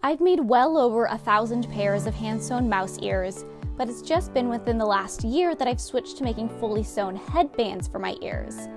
I've made well over 1,000 pairs of hand-sewn mouse ears, but it's just been within the last year that I've switched to making fully sewn headbands for my ears.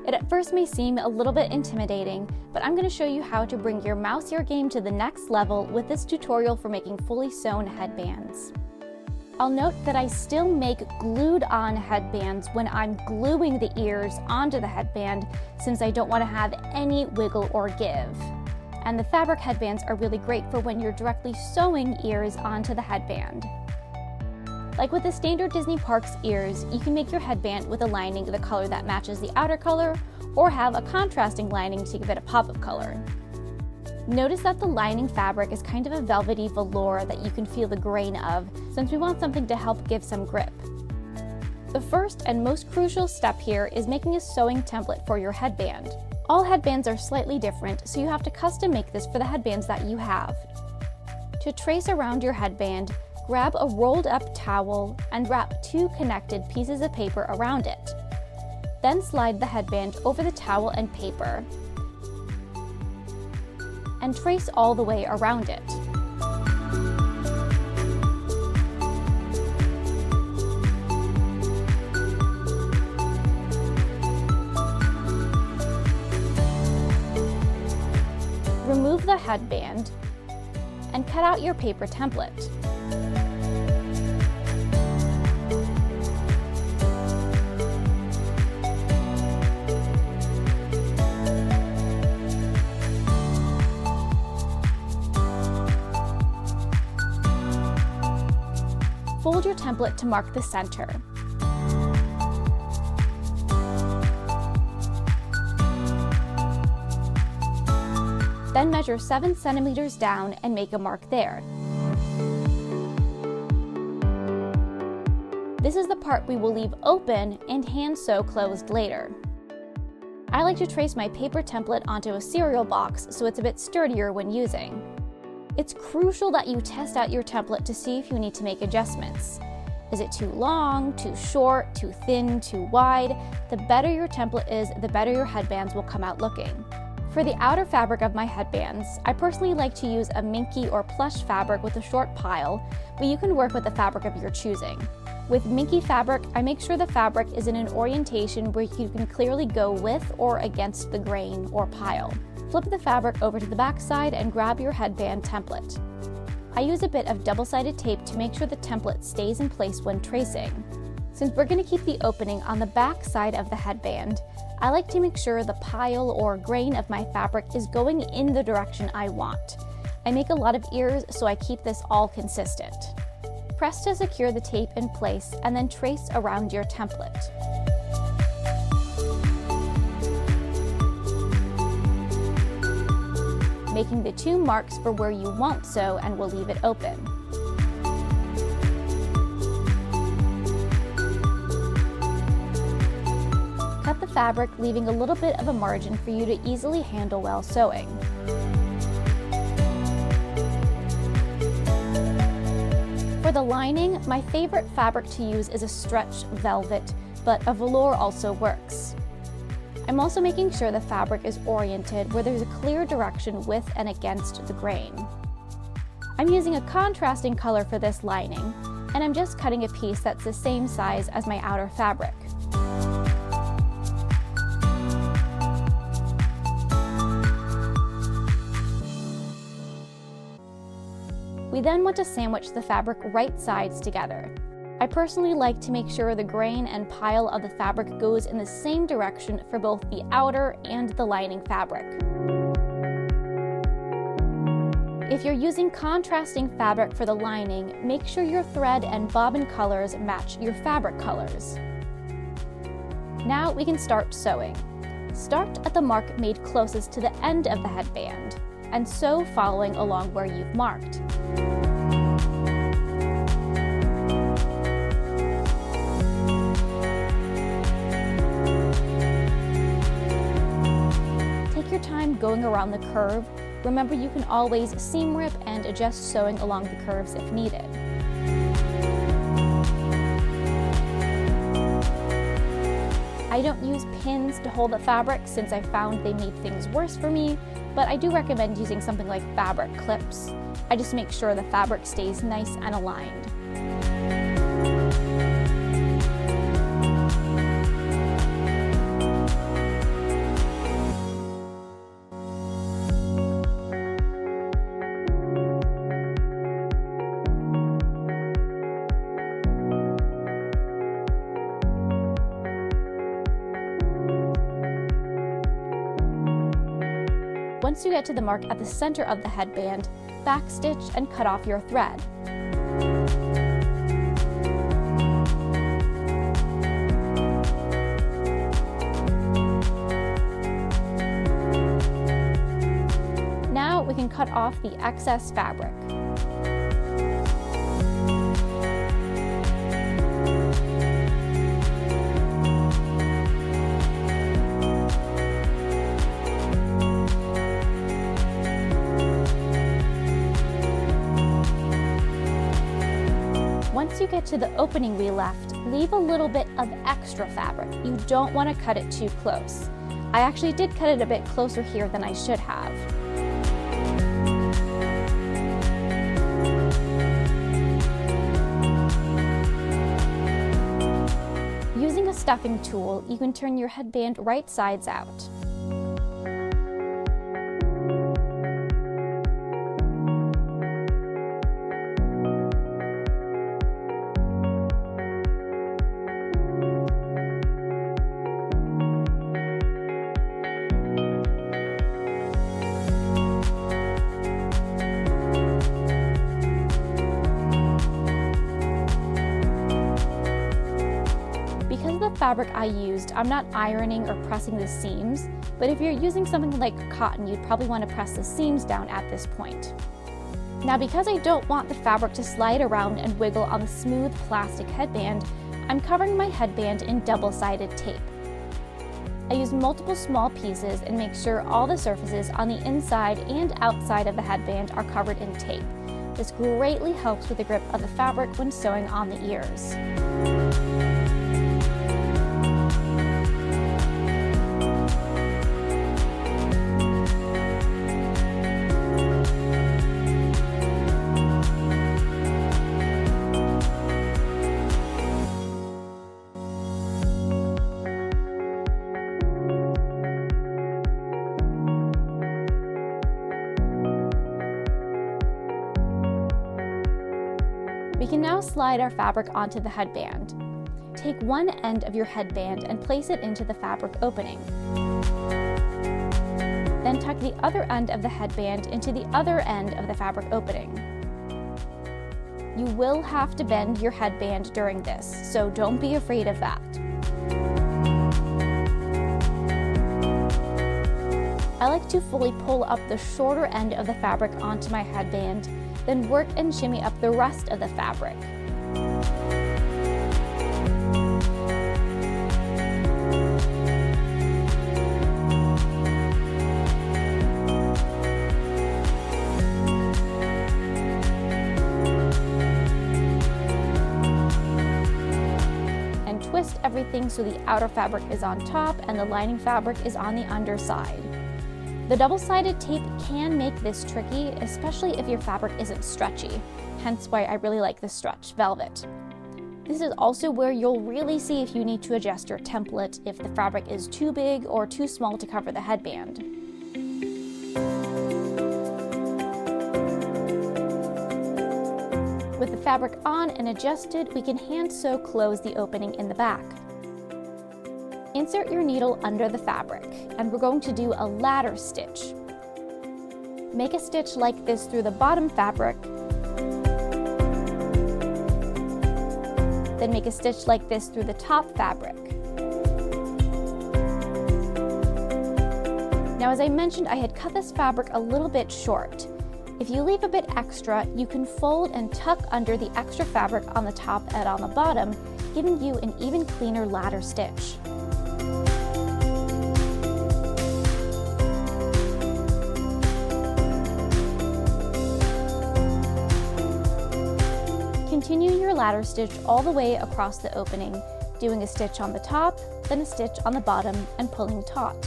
It at first may seem a little bit intimidating, but I'm going to show you how to bring your mouse ear game to the next level with this tutorial for making fully sewn headbands. I'll note that I still make glued-on headbands when I'm gluing the ears onto the headband, since I don't want to have any wiggle or give. And the fabric headbands are really great for when you're directly sewing ears onto the headband. Like with the standard Disney Parks ears, you can make your headband with a lining the color that matches the outer color, or have a contrasting lining to give it a pop of color. Notice that the lining fabric is kind of a velvety velour that you can feel the grain of, since we want something to help give some grip. The first and most crucial step here is making a sewing template for your headband. All headbands are slightly different, so you have to custom make this for the headbands that you have. To trace around your headband, grab a rolled up towel and wrap 2 connected pieces of paper around it. Then slide the headband over the towel and paper and trace all the way around it. Remove the headband and cut out your paper template. Fold your template to mark the center. Then measure 7 centimeters down and make a mark there. This is the part we will leave open and hand sew closed later. I like to trace my paper template onto a cereal box so it's a bit sturdier when using. It's crucial that you test out your template to see if you need to make adjustments. Is it too long, too short, too thin, too wide? The better your template is, the better your headbands will come out looking. For the outer fabric of my headbands, I personally like to use a minky or plush fabric with a short pile, but you can work with the fabric of your choosing. With minky fabric, I make sure the fabric is in an orientation where you can clearly go with or against the grain or pile. Flip the fabric over to the back side and grab your headband template. I use a bit of double-sided tape to make sure the template stays in place when tracing. Since we're going to keep the opening on the back side of the headband, I like to make sure the pile or grain of my fabric is going in the direction I want. I make a lot of ears, so I keep this all consistent. Press to secure the tape in place and then trace around your template. Making the 2 marks for where you won't sew, and we'll leave it open. Cut the fabric, leaving a little bit of a margin for you to easily handle while sewing. For the lining, my favorite fabric to use is a stretch velvet, but a velour also works. I'm also making sure the fabric is oriented where there's a clear direction with and against the grain. I'm using a contrasting color for this lining, and I'm just cutting a piece that's the same size as my outer fabric. We then want to sandwich the fabric right sides together. I personally like to make sure the grain and pile of the fabric goes in the same direction for both the outer and the lining fabric. If you're using contrasting fabric for the lining, make sure your thread and bobbin colors match your fabric colors. Now we can start sewing. Start at the mark made closest to the end of the headband, and sew following along where you've marked. Take your time going around the curve. Remember, you can always seam rip and adjust sewing along the curves if needed. I I don't use pins to hold the fabric since I found they made things worse for me, but I do recommend using something like fabric clips. I just make sure the fabric stays nice and aligned. Once you get to the mark at the center of the headband, backstitch and cut off your thread. Now we can cut off the excess fabric. Once you get to the opening we left, leave a little bit of extra fabric. You don't want to cut it too close. I actually did cut it a bit closer here than I should have. Using a stuffing tool, you can turn your headband right sides out. Because of the fabric I used, I'm not ironing or pressing the seams, but if you're using something like cotton, you'd probably want to press the seams down at this point. Now, because I don't want the fabric to slide around and wiggle on the smooth plastic headband, I'm covering my headband in double-sided tape. I use multiple small pieces and make sure all the surfaces on the inside and outside of the headband are covered in tape. This greatly helps with the grip of the fabric when sewing on the ears. We can now slide our fabric onto the headband. Take one end of your headband and place it into the fabric opening. Then tuck the other end of the headband into the other end of the fabric opening. You will have to bend your headband during this, so don't be afraid of that. I like to fully pull up the shorter end of the fabric onto my headband, then work and shimmy up the rest of the fabric. And twist everything so the outer fabric is on top and the lining fabric is on the underside. The double-sided tape can make this tricky, especially if your fabric isn't stretchy, hence why I really like the stretch velvet. This is also where you'll really see if you need to adjust your template if the fabric is too big or too small to cover the headband. With the fabric on and adjusted, we can hand sew close the opening in the back. Insert your needle under the fabric, and we're going to do a ladder stitch. Make a stitch like this through the bottom fabric, then make a stitch like this through the top fabric. Now, as I mentioned, I had cut this fabric a little bit short. If you leave a bit extra, you can fold and tuck under the extra fabric on the top and on the bottom, giving you an even cleaner ladder stitch. Continue your ladder stitch all the way across the opening, doing a stitch on the top then a stitch on the bottom and pulling taut.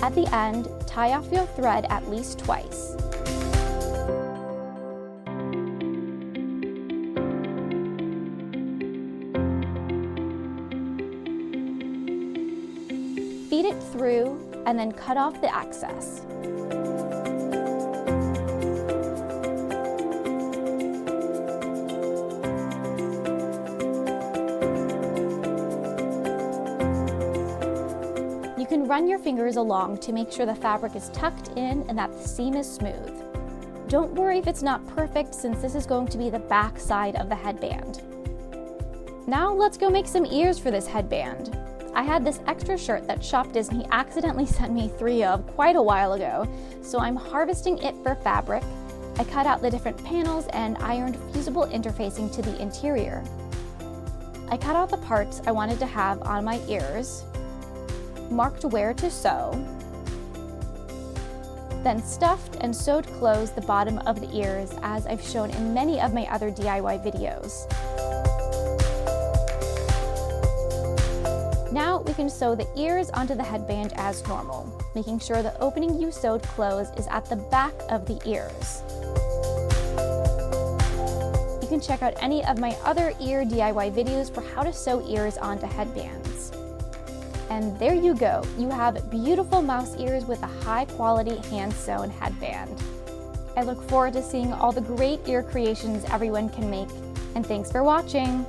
At the end, tie off your thread at least twice. Feed it through and then cut off the excess. You can run your fingers along to make sure the fabric is tucked in and that the seam is smooth. Don't worry if it's not perfect, since this is going to be the back side of the headband. Now let's go make some ears for this headband. I had this extra shirt that Shop Disney accidentally sent me 3 of quite a while ago, so I'm harvesting it for fabric. I cut out the different panels and ironed fusible interfacing to the interior. I cut out the parts I wanted to have on my ears, marked where to sew, then stuffed and sewed closed the bottom of the ears, as I've shown in many of my other DIY videos. Now we can sew the ears onto the headband as normal, making sure the opening you sewed closed is at the back of the ears. You can check out any of my other ear DIY videos for how to sew ears onto headbands. And there you go, you have beautiful mouse ears with a high-quality hand-sewn headband. I look forward to seeing all the great ear creations everyone can make, and thanks for watching!